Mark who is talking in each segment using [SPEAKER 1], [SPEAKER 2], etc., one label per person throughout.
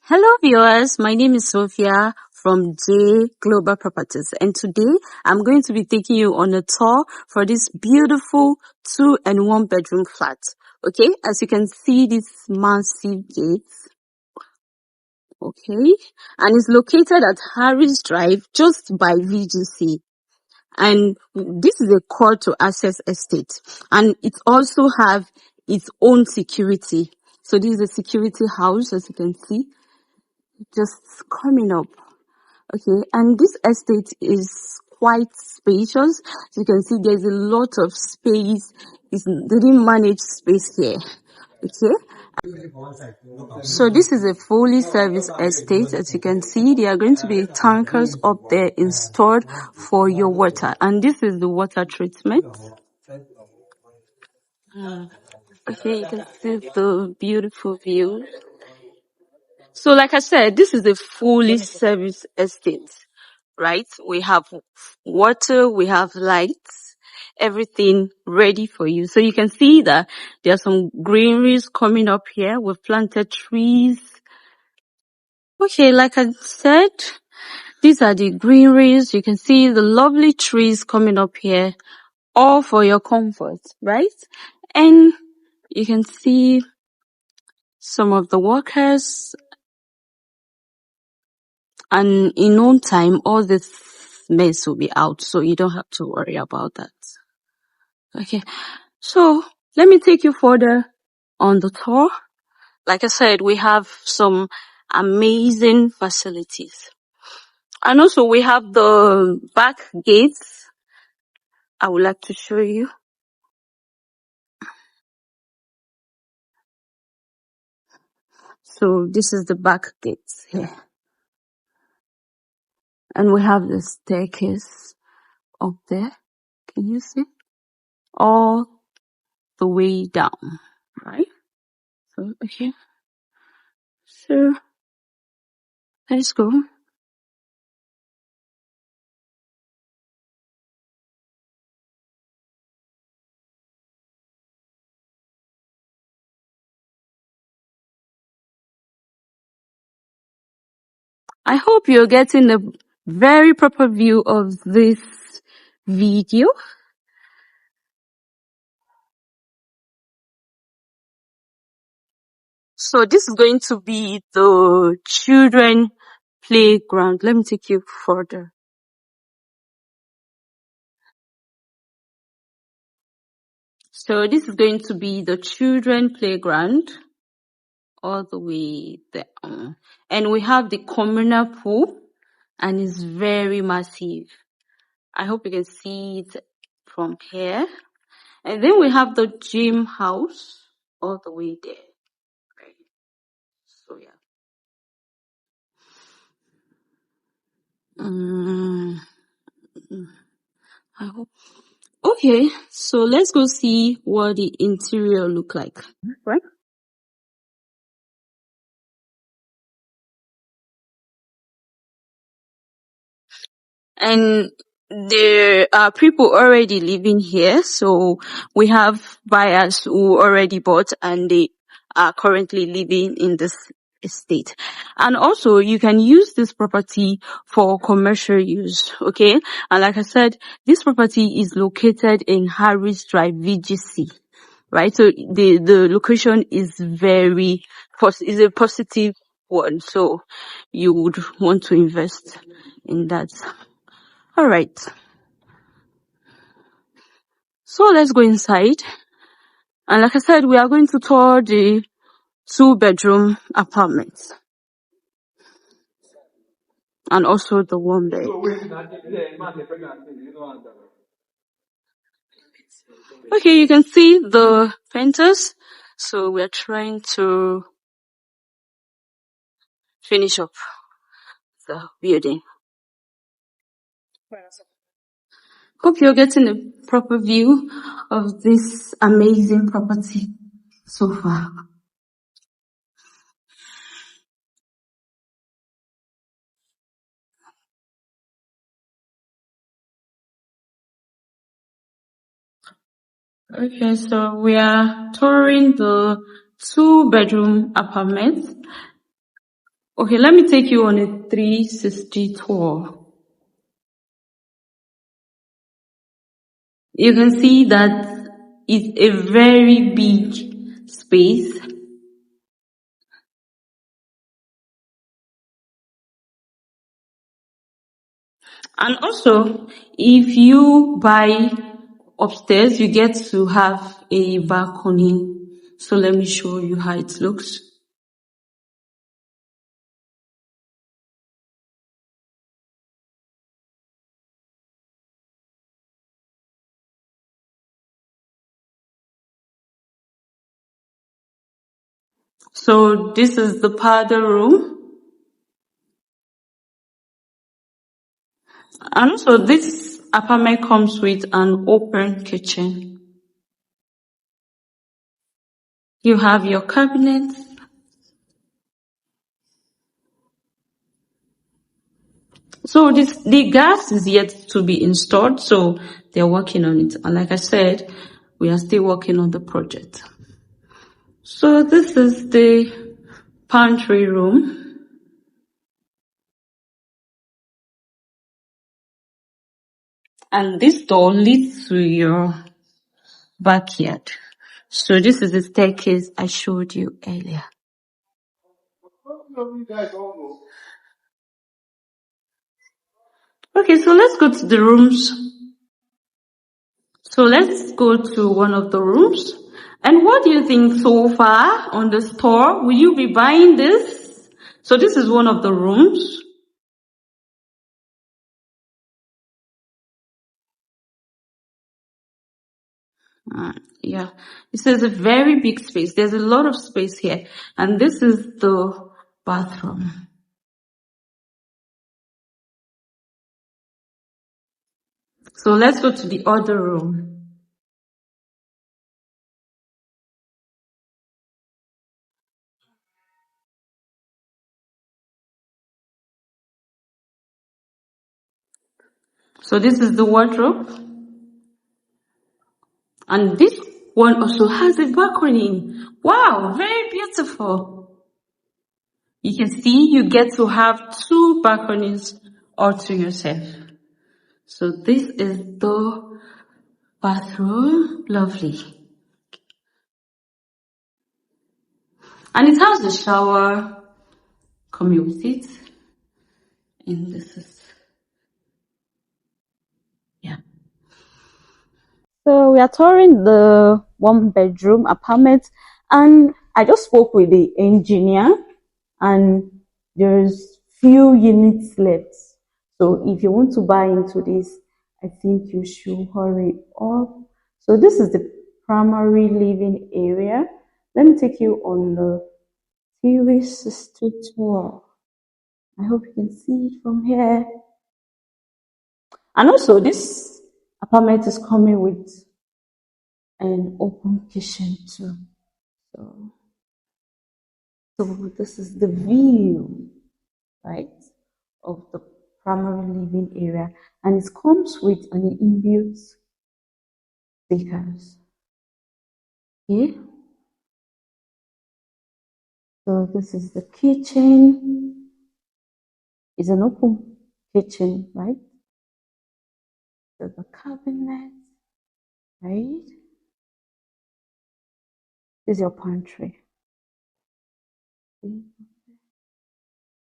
[SPEAKER 1] Hello viewers, my name is Sophia from J Global Properties, and today I'm going to be taking you on a tour for this beautiful 2 and 1 bedroom flat. Okay, as you can see, this massive gate. Okay, and it's located at Harris Drive just by VGC. And this is a call to access estate, and it also have its own security. So this is a security house, as you can see, just coming up. Okay, and this estate is quite spacious. As you can see, there's a lot of space. They didn't manage space here. Okay, so this is a fully serviced estate. As you can see, there are going to be tankers up there installed for your water, and this is the water treatment. Okay, you can see the beautiful view. So like I said, this is a fully serviced estate, right? We have water, we have lights, everything ready for you. So you can see that there are some greeneries coming up here. We've planted trees. Okay, like I said, these are the greeneries. You can see the lovely trees coming up here, all for your comfort, right? And you can see some of the workers, and in no time, all this mess will be out, so you don't have to worry about that. Okay, so let me take you further on the tour. Like I said, we have some amazing facilities. And also we have the back gates. I would like to show you. So this is the back gates here. And we have the staircase up there. Can you see? All the way down, right? So, okay. So, let's go. I hope you're getting a very proper view of this video. So this is going to be the children playground. Let me take you further. So this is going to be the children playground all the way there. And we have the communal pool, and it's very massive. I hope you can see it from here. And then we have the gym house all the way there. Right. So yeah. I hope. Okay, so let's go see what the interior look like. Right. And there are people already living here, so we have buyers who already bought and they are currently living in this estate. And also you can use this property for commercial use, okay? And like I said, this property is located in Harris Drive, VGC, right? So the location is is a positive one, so you would want to invest in that. All right. So let's go inside. And like I said, we are going to tour the 2-bedroom apartments. And also the 1 bed. Okay, you can see the painters. So we're trying to finish up the building. Hope you're getting a proper view of this amazing property so far. Okay, so we are touring the 2-bedroom apartment. Okay, let me take you on a 360 tour. You can see that it's a very big space. And also, if you buy upstairs, you get to have a balcony. So let me show you how it looks. So this is the powder room. And also this apartment comes with an open kitchen. You have your cabinets. So the gas is yet to be installed, so they're working on it. And like I said, we are still working on the project. So this is the pantry room. And this door leads to your backyard. So this is the staircase I showed you earlier. Okay, so let's go to the rooms. So let's go to one of the rooms. And what do you think so far on the store? Will you be buying this? So this is one of the rooms. Yeah, this is a very big space. There's a lot of space here. And this is the bathroom. So let's go to the other room. So this is the wardrobe. And this one also has a balcony. Wow, very beautiful. You can see you get to have 2 balconies all to yourself. So this is the bathroom. Lovely. And it has a shower. Come with it. And this is, yeah. So we are touring the 1-bedroom apartment, and I just spoke with the engineer, and there's few units left. So if you want to buy into this, I think you should hurry up. So this is the primary living area. Let me take you on the TV tour. I hope you can see it from here. And also this apartment is coming with an open kitchen too. So this is the view, right, of the primary living area, and it comes with an inbuilt speakers. Okay. So this is the kitchen. It's an open kitchen, right? So the cabinet, right? This is your pantry.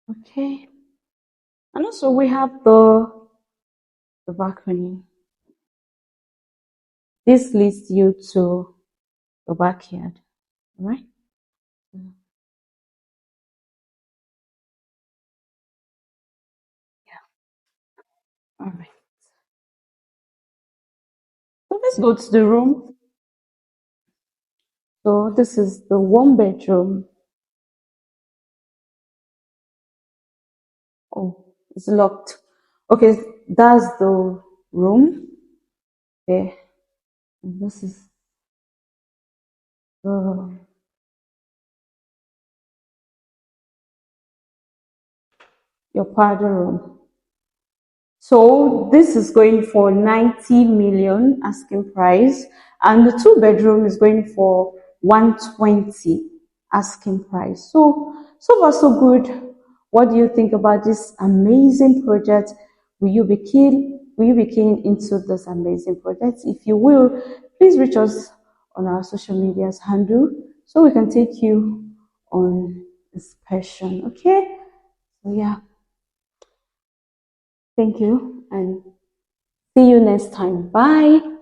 [SPEAKER 1] Okay. And also we have the balcony. This leads you to the backyard, right? Yeah. All right. So let's go to the room. So this is the 1-bedroom. Oh, it's locked. Okay, that's the room. Okay, and this is the your powder room. So this is going for 90 million asking price, and the 2-bedroom is going for 120 asking price. So far so good
[SPEAKER 2] What do you think about this amazing project? Will you be keen into this amazing project? If you will, please reach us on our social medias handle so we can take you on discussion. Okay? So yeah, thank you and see you next time. Bye.